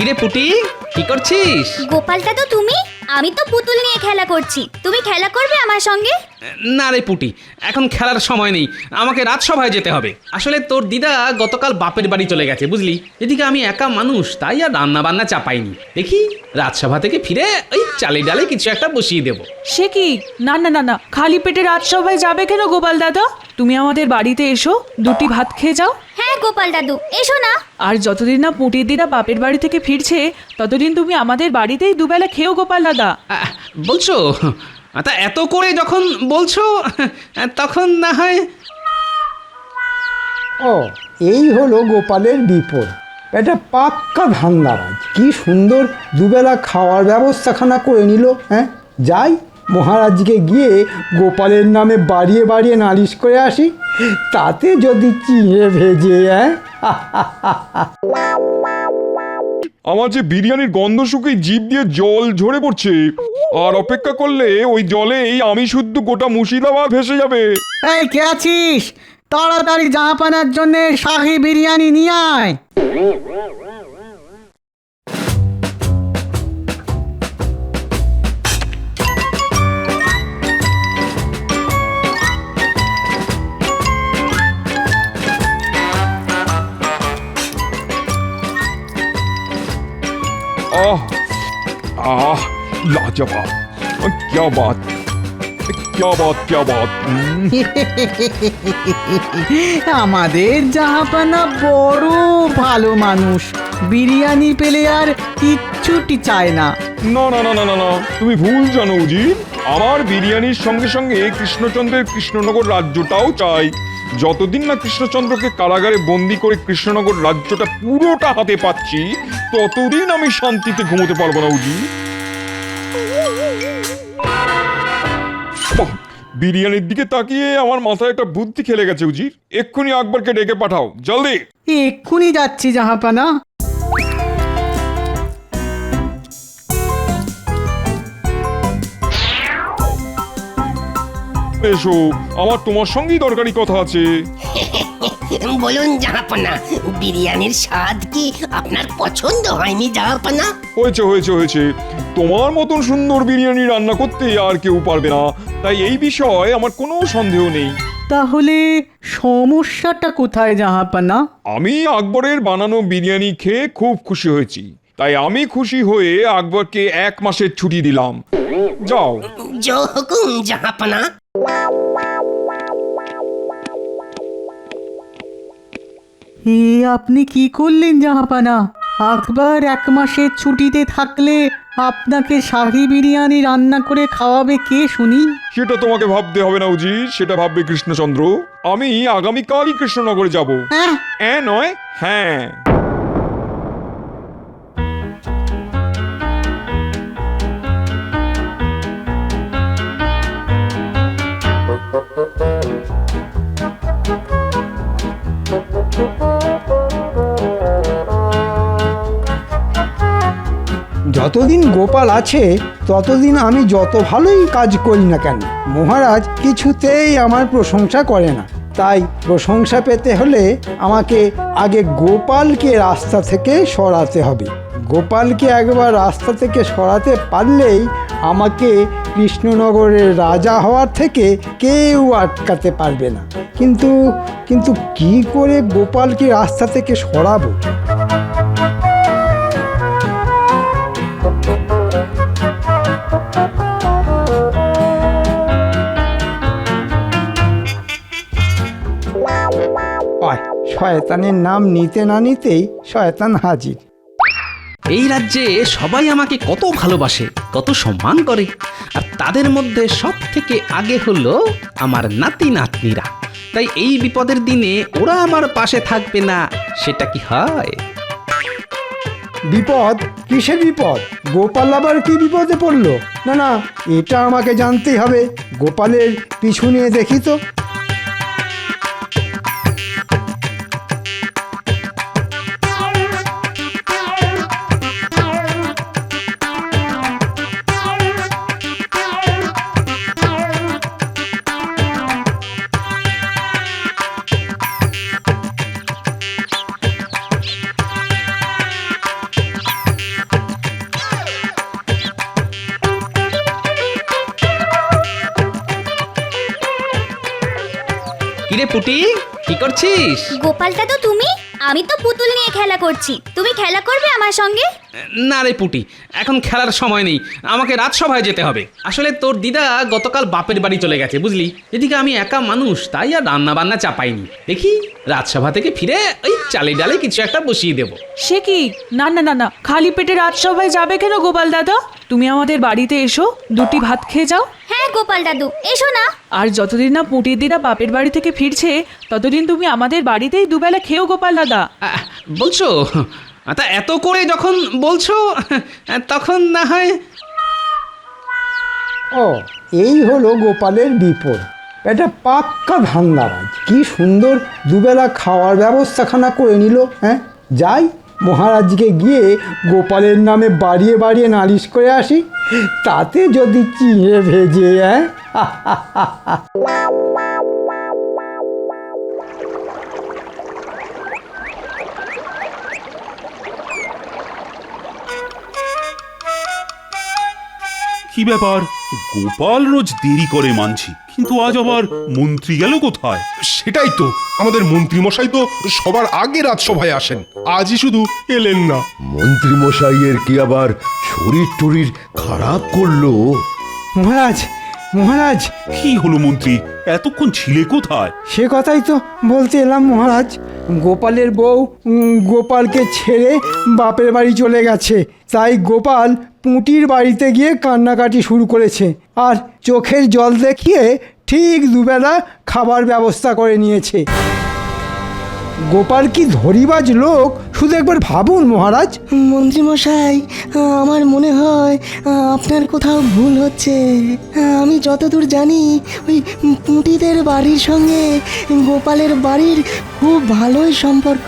কিরে পুটি, কি করছিস? গোপালটা তো তুমি, আমি তো পুতুল নিয়ে খেলা করছি। তুমি খেলা করবে আমার সঙ্গে? না রে পুটি, এখন খেলার সময় নেই, আমাকে রাজসভায় যেতে হবে। আসলে তোর দিদা গতকাল বাপের বাড়ি চলে গেছে বুঝলি, এদিকে আমি একা মানুষ, তাই আর রান্না বান্না চাপাইনি। দেখি রাজসভা থেকে ফিরে ওই চালে ডালে কিছু একটা বসিয়ে দেবো। সে কি? না না না না, খালি পেটে রাজসভায় যাবে কেন গোপাল দাদা? তুমি আমাদের বাড়িতে এসো, দুটি ভাত খেয়ে যাও। হ্যাঁ গোপাল দাদু, এসো না। আর যতদিন না পুটির দিদা বাপের বাড়ি থেকে ফিরছে ততদিন তুমি আমাদের বাড়িতেই দুবেলা খেও গোপাল দাদা। বলছো? তা এত করে যখন বলছো তখন না হয়। ও, এই হলো গোপালের বিপদ। এটা পাক্কা ধান্দাবাজ। কি সুন্দর দুবেলা খাওয়ার ব্যবস্থাখানা করে নিল। হ্যাঁ, যাই মহারাজকে গিয়ে গোপালের নামে বাড়িয়ে বাড়িয়ে নালিশ করে আসি, তাতে যদি চিড়ে ভেজে। আমার যে বিরিয়ানির গন্ধ শুকে জিভ দিয়ে জল ঝরে পড়ছে, আর অপেক্ষা করলে ওই জলেই আমি শুদ্ধ গোটা মুর্শিদাবাদ ভেসে যাবে। এই কে আছিস? তাড়াতাড়ি জাহাপানার জন্য শাহী বিরিয়ানি নিয়ে আয়। आह आह लाजवाब, क्या बात, क्या बात, क्या बात। আমাদের জাহাপানা বড় ভালো মানুষ, বিরিয়ানি পেলে আর কিচ্ছুটি চায় না। না না না না না না, তুমি ভুল জানো উজির। আমার বিরিয়ানির সঙ্গে সঙ্গে কৃষ্ণচন্দ্রের কৃষ্ণনগর রাজ্যটাও চাই। যতদিন না কৃষ্ণচন্দ্রকে কারাগারে বন্দি করে কৃষ্ণনগর রাজ্যটা পুরোটা হাতে পাচ্ছি, ততদিন আমি শান্তিতে ঘুমোতে পারবো না উজির। বাহ, বিরিয়ানির দিকে তাকিয়ে আমার মাথায় একটা বুদ্ধি খেলে গেছে উজির। এক্ষুনি আকবরকে ডেকে পাঠাও, জলদি। এক্ষুনি যাচ্ছি জাহাপানা। এসো, আমার তোমার সঙ্গেই দরকারি কথা আছে। বলুন জাহাপনা, বিরিয়ানির স্বাদ কি আপনার পছন্দ হয়নি জাহাপনা? হয়েছে হয়েছে হয়েছে, তোমার মতন সুন্দর বিরিয়ানি রান্না করতে আর কেউ পারবে না, তাই এই বিষয়ে আমার কোনো সন্দেহ নেই। তাহলে সমস্যাটা কোথায় জাহাপানা? আমি আকবরের বানানো বিরিয়ানি খেয়ে খুব খুশি হয়েছি, তাই আমি খুশি হয়ে আকবরকে 1 মাসের ছুটি দিলাম। যাও। জো হুকুম জাহাপনা। এ আপনি কি করলেন জাহাপানা? আকবর 1 মাসের ছুটিতে থাকলে আপনাকে শাহী বিরিয়ানি রান্না করে খাওয়াবে কে শুনি? সেটা তোমাকে ভাবতে হবে না উজির, সেটা ভাববে কৃষ্ণচন্দ্র। আমি আগামীকালই কৃষ্ণনগরে যাব। নয়, হ্যাঁ। যতদিন গোপাল আছে ততদিন আমি যত ভালোই কাজ করি না কেন, মহারাজ কিছুতেই আমার প্রশংসা করে না। তাই প্রশংসা পেতে হলে আমাকে আগে গোপালকে রাস্তা থেকে সরাতে হবে। গোপালকে একবার রাস্তা থেকে সরাতে পারলেই আমাকে কৃষ্ণনগরের রাজা হওয়ার থেকে কেউ আটকাতে পারবে না। কিন্তু কিন্তু কি করে গোপালকে রাস্তা থেকে সরাবো? শয়তানের নাম নিতে না নিতেই শয়তান হাজির। এই রাজ্যে সবাই আমাকে কত ভালোবাসে, কত সম্মান করে, আর তাদের মধ্যে সব থেকে আগে হলো আমার নাতি নাতনিরা। তাই এই বিপদের দিনে ওরা আমার পাশে থাকবে না, সেটা কি হয়? বিপদ? কিসের বিপদ? গোপাল আবার কি বিপদে পড়লো? না না, এটা আমাকে জানতেই হবে। গোপালের পিছু নিয়ে দেখি তো। পুটি, কি করছিস? গোপালটা তো তুমি, আমি তো পুতুল নিয়ে খেলা করছি। তুমি খেলা করবে আমার সঙ্গে? না রে পুটি, এখন খেলার সময় নেই, আমাকে রাজসভায় যেতে হবে। আসলে তোর দিদা গতকাল বাপের বাড়ি চলে গেছে বুঝলি, এদিকে আমি একা মানুষ, তাই আর রান্না বান্না চাপাইনি। দেখি রাজসভা থেকে ফিরে ওই চালে ডালে কিছু একটা বসিয়ে দেবো। সে কি? না না না না, খালি পেটে রাজসভায় যাবে কেন গোপাল দাদা? তুমি আমাদের বাড়িতে এসো, দুটি ভাত খেয়ে যাও। হ্যাঁ গোপাল দাদু, এসো না। আর যতদিন না পুটির দিদা বাপের বাড়ি থেকে ফিরছে ততদিন তুমি আমাদের বাড়িতেই দুবেলা খেও গোপাল দাদা। বলছো? তা এত করে যখন বলছো তখন না হয়। ও, এই হলো গোপালের বিপদ। এটা পাক্কা ধান্দাবাজ। কি সুন্দর দুবেলা খাওয়ার ব্যবস্থাখানা করে নিল। হ্যাঁ, যাই মহারাজকে গিয়ে গোপালের নামে বাড়িয়ে বাড়িয়ে নালিশ করে আসি, তাতে যদি চিড়ে ভেজে। হ্যাঁ, কি ব্যাপার, গোপাল রোজ দেরি করে মানছি, কিন্তু আজ আবার মন্ত্রী গেল কোথায়? সেটাই তো, আমাদের মন্ত্রী মশাই তো সবার আগে রাজসভায় আসেন, আজই শুধু এলেন না। মন্ত্রী মশাইয়ের কি আবার শরীর টরীর খারাপ করলো? মহারাজ, মহারাজ, কি হলো মন্ত্রী, এতক্ষণ ছিলে কোথায়? সে কথাই তো বলতে এলাম মহারাজ। গোপালের বউ গোপালকে ছেড়ে বাপের বাড়ি চলে গেছে, তাই গোপাল পুঁটির বাড়িতে গিয়ে কান্নাকাটি শুরু করেছে, আর চোখের জল দেখিয়ে ঠিক দুবেলা খাবার ব্যবস্থা করে নিয়েছে। গোপাল কি ধরিবাজ লোক, শুধু একবার ভাবুন মহারাজ। মন্ত্রীমশাই, আমার মনে হয় আপনার কোথাও ভুল হচ্ছে। আমি যতদূর জানি ওই পুঁটিদের বাড়ির সঙ্গে গোপালের বাড়ির খুব ভালোই সম্পর্ক,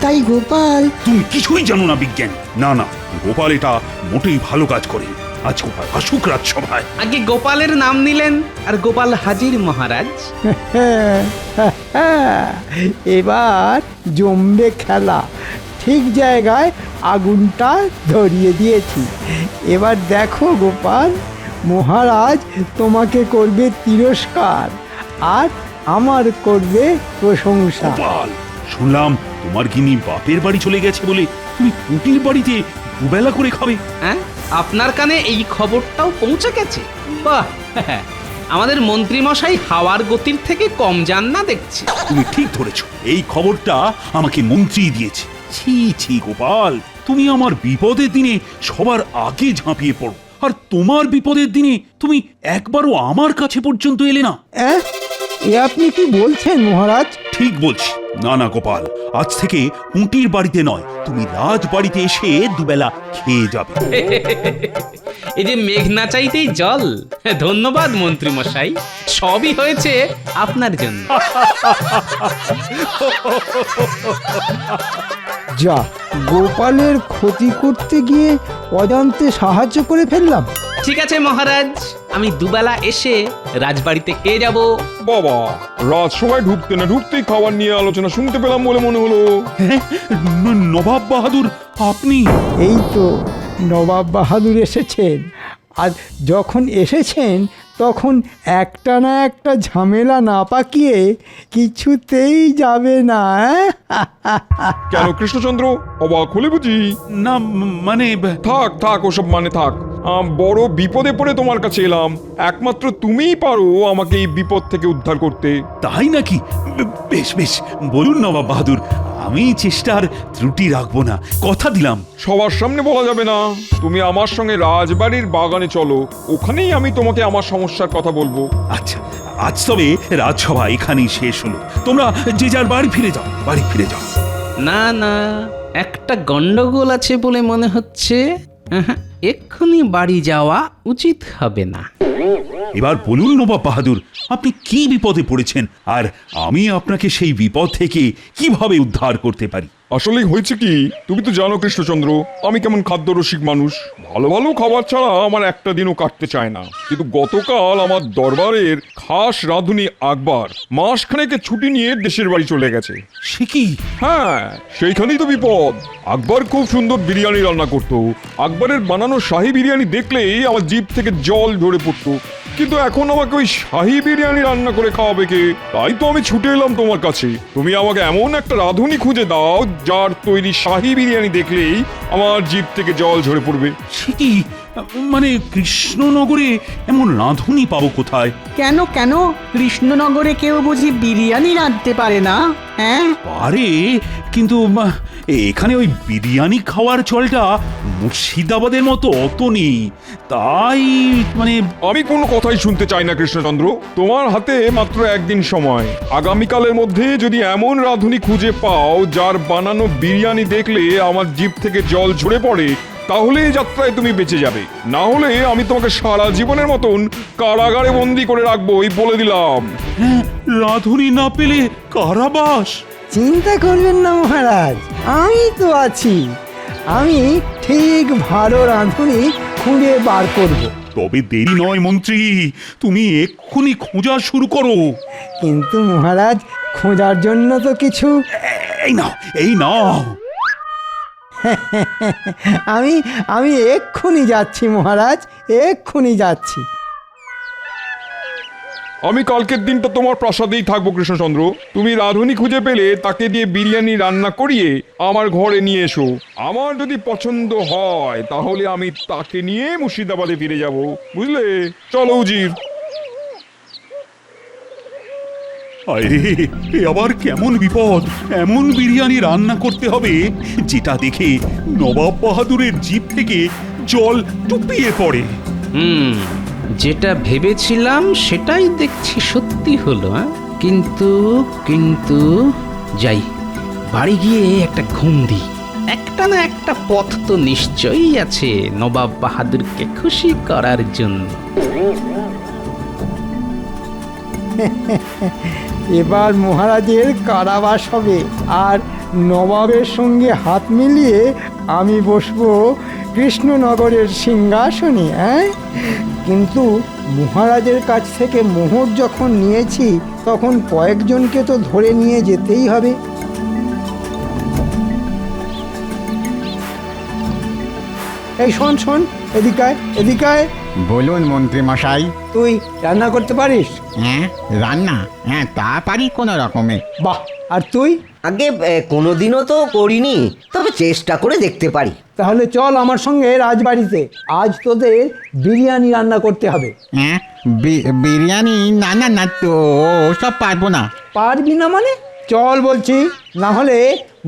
তাই গোপাল। তুমি কিছুই জানো না বিজ্ঞান। না না, গোপাল এটা মোটেই ভালো কাজ করে। আজ গোপাল আসুক রাজসভায়। আগে গোপালের নাম নিলেন আর গোপাল হাজির মহারাজ। এবার জমবে খেলা। ঠিক জায়গায় আগুনটা ধরিয়ে দিয়েছি। এবার দেখো গোপাল, মহারাজ তোমাকে করবে তিরস্কার আর আমার করবে প্রশংসা। গোপাল, শুনলাম তোমার গিনি বাপের বাড়ি চলে গেছে বলে তুমি পুঁটির বাড়িতে দুবেলা করে খাবে। হ্যাঁ, আপনার কানে এই খবরটাও পৌঁছে গেছে? বাহ, আমাদের মন্ত্রীমশাই হাওয়ার গতির থেকে কম যান না দেখছি। তুমি ঠিক ধরেছ, এই খবরটা আমাকে মন্ত্রী দিয়েছে। ছি ছি গোপাল, তুমি আমার বিপদের দিনে সবার আগে ঝাঁপিয়ে পড়ো, আর তোমার বিপদের দিনে তুমি একবারও আমার কাছে পর্যন্ত এলে না। এ আপনি কি বলছেন মহারাজ? ঠিক বলছি। না না গোপাল, আজ থেকে পুঁটির বাড়িতে নয়, তুমি রাজ বাড়িতে এসে দুবেলা খেয়ে যাবে। এই যে মেঘ না চাইতেই জল। ধন্যবাদ মন্ত্রী মশাই, সবই হয়েছে আপনার জন্য। যা, গোপালের ক্ষতি করতে গিয়ে অজান্তে সাহায্য করে ফেললাম। ঠিক আছে মহারাজ, আমি দুবেলা এসে রাজবাড়িতে খেয়ে যাব। বাবা, রাজসভায় ঢুকতে না ঢুকতেই খাবার নিয়ে আলোচনা শুনতে পেলাম বলে মনে হলো। হ্যাঁ, নবাব বাহাদুর আপনি? এই তো নবাব বাহাদুর এসেছেন, আর যখন এসেছেন তখন একটা না একটা ঝামেলা না পাকিয়ে কিছুতেই যাবে না। কেন কৃষ্ণচন্দ্র, অবাক হলে বুঝি? না মানে থাক থাক, ওসব মানে থাক। বড় বিপদে পড়ে তোমার কাছে এলাম, একমাত্র তুমিই পারো আমাকে এই বিপদ থেকে উদ্ধার করতে। তাই নাকি? বেশ বেশ, বলুন নবাব বাহাদুর, আমি চেষ্টার ত্রুটি রাখবো না, কথা দিলাম। সবার সামনে বলা যাবে না। তুমি আমার সঙ্গে রাজবাড়ির বাগানে চলো, ওখানেই আমি তোমাকে আমার সমস্যার কথা বলবো। আচ্ছা, আজ তবে রাজসভা এখানেই শেষ হলো, তোমরা যে যার বাড়ি ফিরে যাও, বাড়ি ফিরে যাও। না না, একটা গন্ডগোল আছে বলে মনে হচ্ছে। এক্ষুনি বাড়ি যাওয়া উচিত হবে না। এবার বলুন নবাব বাহাদুর, আপনি কি বিপদে পড়েছেন, আর আমি আপনাকে সেই বিপদ থেকে কিভাবে উদ্ধার করতে পারি? আসলে হয়েছে কি, তুমি তো জানো কৃষ্ণচন্দ্র, আমি কেমন খাদ্যরসিক মানুষ। ভালো ভালো খাবার ছাড়া আমার একটা দিনও কাটতে চায় না। কিন্তু গতকাল আমার দরবারের খাস রাঁধুনি আকবর মাসখানেকের ছুটি নিয়ে দেশের বাড়ি চলে গেছে। সে কি? হ্যাঁ, সেইখানেই তো বিপদ। আকবর খুব সুন্দর বিরিয়ানি রান্না করতো। আকবরের বানানো শাহী বিরিয়ানি দেখলেই আমার জিভ থেকে জল ঝরে পড়তো। কিন্তু এখন আমাকে ওই শাহী বিরিয়ানি রান্না করে খাওয়াবে কে? তাই তো আমি ছুটে এলাম তোমার কাছে। তুমি আমাকে এমন একটা রাঁধুনি খুঁজে দাও যার তৈরি শাহী বিরিয়ানি দেখলেই আমার জিভ থেকে জল ঝরে পড়বে। সে কি, মানে কৃষ্ণনগরে এমন রাঁধুনি পাবো কোথায়? কেন কেন কৃষ্ণনগরে কেউ বুঝি বিরিয়ানি রাঁধতে পারে না? হ্যাঁ, পারে, কিন্তু এখানে ওই বিরিয়ানি খাওয়ার চলটা মুর্শিদাবাদের মতো অত নেই। তাই মানে আমি কোনো কথাই শুনতে চাই না কৃষ্ণচন্দ্র। তোমার হাতে মাত্র একদিন সময়। আগামীকালের মধ্যে যদি এমন রাঁধুনি খুঁজে পাও যার বানানো বিরিয়ানি দেখলে আমার জিভ থেকে জল ঝরে পড়ে, তাহলে এই যাত্রায় তুমি বেঁচে যাবে। না হলে আমি তোমাকে সারা জীবনের মতন কারাগারে বন্দি করে রাখবো, এই বলে দিলাম। হ্যাঁ, রাঁধুনি না পেলে কারাবাস? চিন্তা করবেন না মহারাজ, আমি তো আছি। আমি ঠিক ভালো রাঁধুনি খুঁজে বার করব। তবে দেরি নয় মন্ত্রী, তুমি এক্ষুনি খোঁজা শুরু করো। কিন্তু মহারাজ, খোঁজার জন্য তো কিছু এই নাও, এই নাও। আমি আমি এক্ষুনি যাচ্ছি মহারাজ, এক্ষুনি যাচ্ছি। আমি কালকের দিনটা তোমার প্রাসাদেই থাকবো কৃষ্ণচন্দ্র। তুমি রাঁধুনি খুঁজে পেলে তাকে দিয়ে বিরিয়ানি রান্না করিয়ে আমার ঘরে নিয়ে এসো। আমার যদি পছন্দ হয় তাহলে আমি তাকে নিয়ে মুর্শিদাবাদে ফিরে যাব, বুঝলে? চলো উজির। আরে, এ আবার কেমন বিপদ! এমন বিরিয়ানি রান্না করতে হবে যেটা দেখে নবাব বাহাদুরের জিভ থেকে জল টুপিয়ে পড়ে। যেটা ভেবেছিলাম সেটাই দেখছি সত্যি হলো। কিন্তু কিন্তু যাই, বাড়ি গিয়ে একটা ঘুম দিই। একটা না একটা পথ তো নিশ্চয়ই আছে নবাব বাহাদুরকে খুশি করার জন্য। এবার মহারাজের কারাবাস হবে, আর নবাবের সঙ্গে হাত মিলিয়ে আমি বসবো কৃষ্ণনগরের সিংহাসনে। কিন্তু মহারাজের কাছ থেকে মোহর যখন নিয়েছি, তখন কয়েকজনকে তো ধরে নিয়ে যেতেই হবে। এই শোন শোন, এদিকায় এদিকায়। বলুন মন্ত্রী মশাই। তুই রান্না করতে পারিস? হ্যাঁ, রান্না? হ্যাঁ, তা পারি কোনো রকমে। বাহ! আর তুই? আগে কোনোদিনও তো করিনি, তবে চেষ্টা করে দেখতে পারি। তাহলে চল আমার সঙ্গে রাজবাড়িতে, আজ তোদের বিরিয়ানি রান্না করতে হবে। হ্যাঁ, বিরিয়ানি? না না না, তো সব পারবো না। পারবি না মানে? চল বলছি, না হলে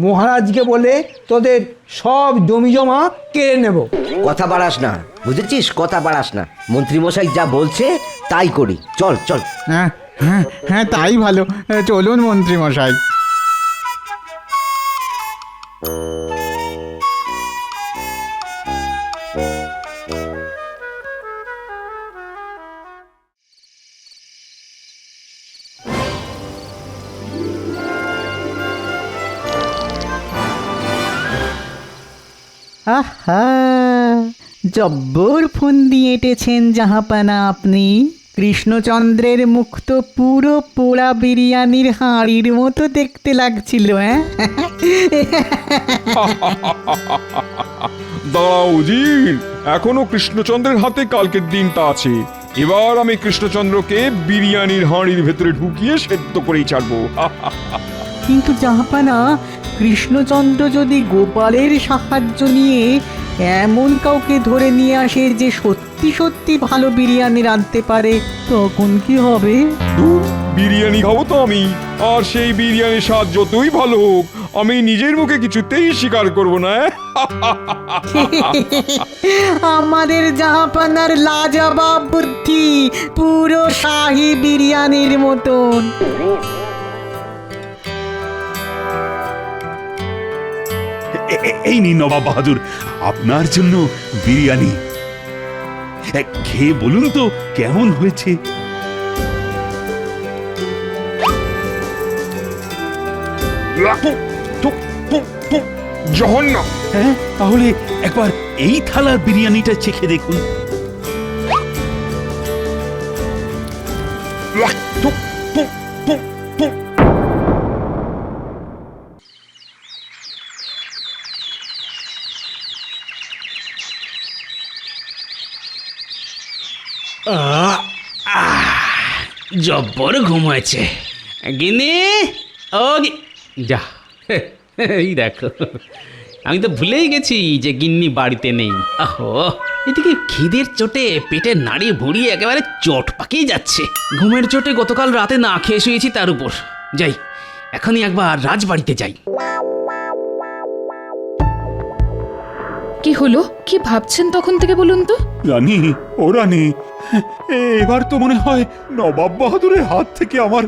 মহারাজকে বলে তোদের সব জমি জমা কেড়ে নেব। কথা বাড়াস না, বুঝেছিস? কথা বাড়াস না। মন্ত্রীমশাই যা বলছে তাই করি। চল চল। হ্যাঁ হ্যাঁ হ্যাঁ, তাই ভালো। চলুন মন্ত্রী মশাই। আহা, জব্বর ফোন দিয়ে এঁটেছেন জাহাপানা আপনি। কৃষ্ণচন্দ্রের মুখ তো পুরো পোড়া বিরিয়ানির হাঁড়ির মতো দেখতে লাগছিল। দাঁড়াও উজির, এখনো কৃষ্ণচন্দ্রের হাতে কালকের দিনটা আছে। এবার আমি কৃষ্ণচন্দ্রকে বিরিয়ানির হাঁড়ির ভেতরে ঢুকিয়ে সেদ্ধ করেই ছাড়বো। কিন্তু জাহাপানা, কৃষ্ণচন্দ্র যদি গোপালের সাহায্য নিয়ে এমন কাউকে ধরে নিয়ে আসে যে সত্যি সত্যি ভালো বিরিয়ানি রাঁধতে পারে, তখন কি হবে? বিরিয়ানি খাবো তো আমি, আর সেই বিরিয়ানির স্বাদ যতই ভালো হোক আমি নিজের মুখে কিছুতেই স্বীকার করব না। আমাদের জাহাপানার লাজবাব বুদ্ধি, পুরো শাহী বিরিয়ানির মতন। এই নিন নবাব বাহাদুর, আপনার জন্য বিরিয়ানি। খেয়ে বলুন তো কেমন হয়েছে। জঘন্য! হ্যাঁ, তাহলে একবার এই থালার বিরিয়ানিটা চেখে দেখুন। জব্বর ঘুম হয়েছে। গিন্নি, ও যা, এই দেখো, আমি তো ভুলেই গেছি যে গিন্নি বাড়িতে নেই। আহো, এদিকে খিদের চোটে পেটের নাড়ি ভুড়ি একেবারে চট পাকিয়ে যাচ্ছে। ঘুমের চোটে গতকাল রাতে না খেয়ে শুয়েছি তার উপর। যাই, এখনই একবার রাজবাড়িতে যাই। কি হলো? কি ভাবছেন তখন থেকে বলুন তো? রানী, ও রানী, এবার তো মনে হয় নবাব বাহাদুরের হাত থেকে আমার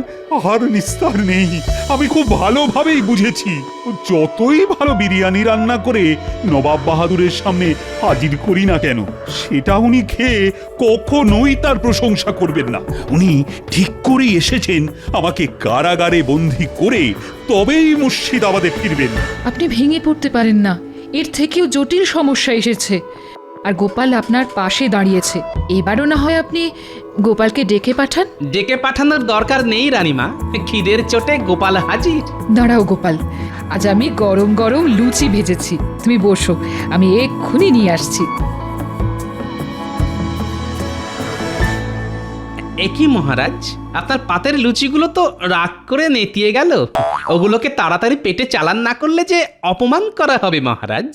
আর নিস্তার নেই। আমি খুব ভালোভাবেই বুঝেছি, যতই ভালো বিরিয়ানি রান্না করে নবাব বাহাদুরের সামনে হাজির করি না কেন, সেটা উনি খেয়ে কখনোই তার প্রশংসা করবেন না। উনি ঠিক করেই এসেছেন আমাকে কারাগারে বন্দী করে তবেই মুর্শিদাবাদে ফিরবেন। আপনি ভেঙে পড়তে পারেন না, এর থেকেও জটিল সমস্যা এসেছে। আর গোপাল আপনার পাশে দাঁড়িয়েছে। এবারও না হয় আপনি গোপালকে ডেকে পাঠান। ডেকে পাঠানোর দরকার নেই রানীমা, খিদের চোটে গোপাল হাজির। দাঁড়াও গোপাল, আজ আমি গরম গরম লুচি ভেজেছি, তুমি বসো, আমি এক্ষুনি নিয়ে আসছি। একই মহারাজ, আপনার পাতের লুচিগুলো তো রাগ করে নেতিয়ে গেল। ওগুলোকে তাড়াতাড়ি পেটে চালান না করলে যে অপমান করা হবে মহারাজ।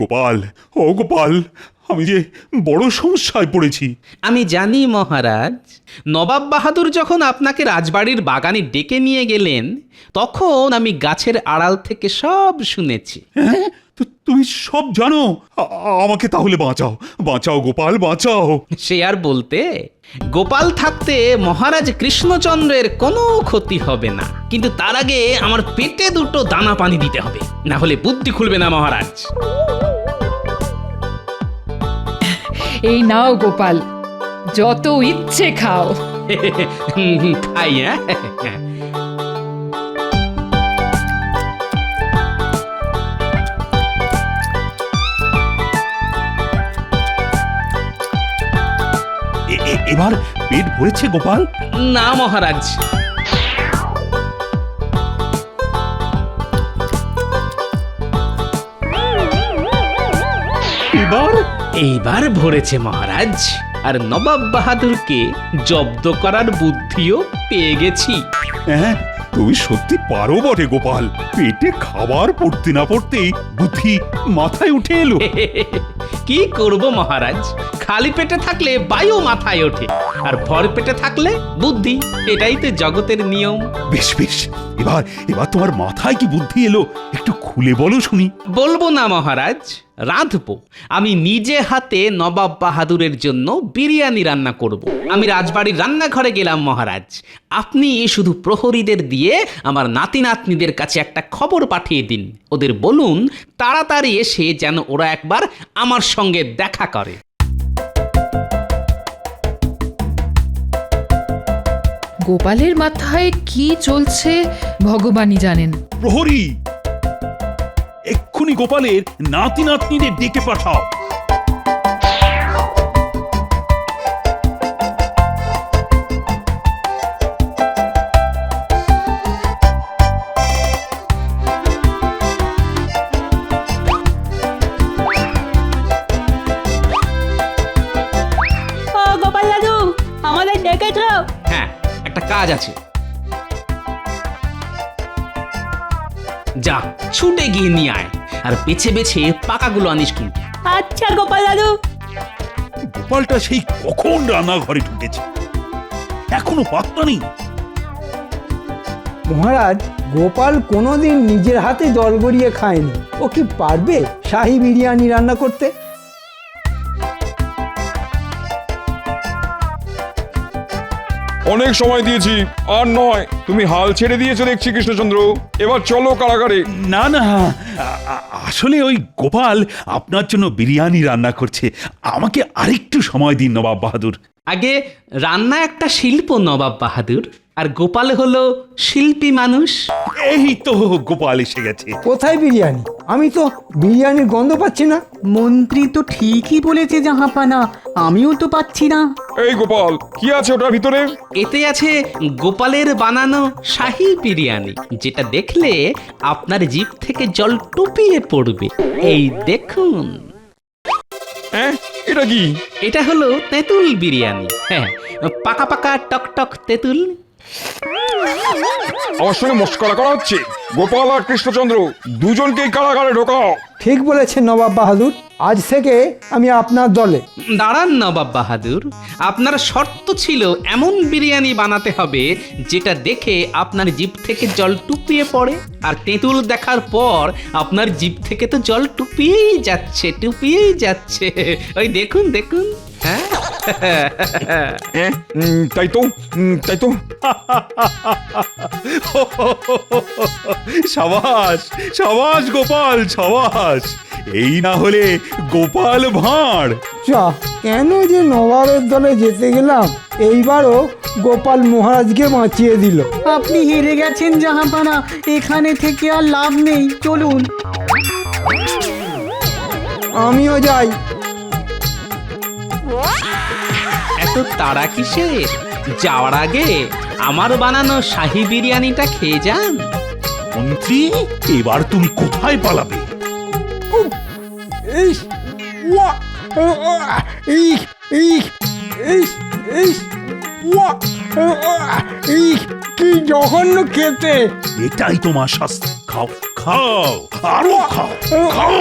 গোপাল, ও গোপাল, আমি যে বড় সমস্যায় পড়েছি। আমি জানি মহারাজ, নবাব বাহাদুর যখন আপনাকে রাজবাড়ির বাগানে ডেকে নিয়ে গেলেন, তখন আমি গাছের আড়াল থেকে সব শুনেছি। হ্যাঁ, তুমি সব জানো? আমাকে তাহলে বাঁচাও, বাঁচাও গোপাল, বাঁচাও। সে আর বলতে, গোপাল থাকতে মহারাজ কৃষ্ণচন্দ্রের কোনো ক্ষতি হবে না, কিন্তু তার আগে আমার পেটে দুটো দানা পানি দিতে হবে, না হলে বুদ্ধি খুলবে না মহারাজ। এই নাও গোপাল, যত ইচ্ছে খাও। খাই, হ্যাঁ। এবার পেট ভরেছে গোপাল? না মহারাজ। এইবার ভরেছে মহারাজ, আর নবাব বাহাদুরকে জব্দ করার বুদ্ধিও পেয়ে গেছি। হ্যাঁ, তুমি সত্যি পারো বটে গোপাল। পেটে খাবার পড়তে না পড়তেই বুদ্ধি মাথায় উঠে এলো। কি করব মহারাজ, খালি পেটে থাকলে বায়ু মাথায় ওঠে, আর ভর পেটে থাকলে বুদ্ধি। এটাই তো জগতের নিয়ম। বেশ বেশ, এবার তোমার মাথায় কি বুদ্ধি এলো একটু খুলে বলো শুনি। বলবো না মহারাজ, রাঁধবো। আমি নিজে হাতে নবাব বাহাদুরের জন্য বিরিয়ানি রান্না করব। আমি রাজবাড়ির রান্নাঘরে গেলাম মহারাজ। আপনি শুধু প্রহরীদের দিয়ে আমার নাতি নাতনিদের কাছে একটা খবর পাঠিয়ে দিন। ওদের বলুন তাড়াতাড়ি এসে যেন ওরা একবার আমার সঙ্গে দেখা করে। গোপালের মাথায় কি চলছে ভগবানই জানেন। প্রহরী, এক্ষুনি গোপালের নাতি নাতনিদের ডেকে পাঠাও। গোপাল দাদু, আমাদের ডেকেছো? হ্যাঁ, একটা কাজ আছে। যা, ছুটে গিয়ে নিয়ে আয়, আর বেছে বেছে পাকাগুলো আনিস কিন্তু। আচ্ছা গোপাল দাদু। গোপালটা সেই কখন রান্নাঘরে ঢুকেছে, এখনো পাত্তা নেই। মহারাজ, গোপাল কোনোদিন নিজের হাতে জল গড়িয়ে খায়নি। ও কি পারবে শাহী বিরিয়ানি রান্না করতে? অনেক সময় দিয়েছি, আর নয়। তুমি হাল ছেড়ে দিয়েছো দেখছি কৃষ্ণচন্দ্র। এবার চলো কারাগারে। না না, আসলে ওই গোপাল আপনার জন্য বিরিয়ানি রান্না করছে। আমাকে আরেকটু সময় দিন নবাব বাহাদুর। আগে রান্না একটা শিল্প নবাব বাহাদুর, আর গোপাল হলো শিল্পী মানুষ। এই তো গোপাল এসে গেছে। কোথায় বিরিয়ানি? আমি তো বিরিয়ানির গন্ধ পাচ্ছি না। মন্ত্রী তো ঠিকই বলেছে জাহাপানা, আমিও তো পাচ্ছি না। এই গোপাল, কি আছে ওটার ভিতরে? এতে আছে গোপালের বানানো শাহী বিরিয়ানি, যেটা দেখলে আপনার জিভ থেকে জল টুপিয়ে পড়বে। এই দেখুন। হ্যাঁ, এটা কি? এটা হলো তেঁতুল বিরিয়ানি। হ্যাঁ, পাকা পাকা টক টক তেঁতুল। আমার সঙ্গে মস্করা করা হচ্ছে? গোপাল আর কৃষ্ণচন্দ্র দুজনকেই কারাগারে ঢোকাও। ঠিক বলেছেন নবাব বাহাদুর, আজ থেকে আমি আপনার দলে। দাঁড়ান নবাব বাহাদুর, আপনার শর্ত ছিল এমন বিরিয়ানি বানাতে হবে যেটা দেখে আপনার জিভ থেকে জল টুপিয়ে পড়ে। আর তেঁতুল দেখার পর আপনার জিভ থেকে তো জল টুপিয়েই যাচ্ছে। ওই দেখুন দেখুন। হ্যাঁ তাই তো। সাবাস সাবাস গোপাল সাবাস। এই না হলে গোপাল ভাঁড়। যা, কেন যে নবাবের দলে যেতে গেলাম, এইবারও গোপাল মহারাজকে বাঁচিয়ে দিল। আপনি হেরে গেছেন জাহাপানা, এখানে থেকে আর লাভ নেই, চলুন। আমিও যাই। এত তাড়া কিসের? যাওয়ার আগে আমার বানানো শাহী বিরিয়ানিটা খেয়ে যান। মন্ত্রী, এবার তুমি কোথায় পালাবে? ইস, ওয়া, ইস, ইস, ইস, ইস, ওয়া, ইস, কি জঘন্য খেতে। এটাই তোমার শাস্তি। খাও খাও, আরো খাও খাও।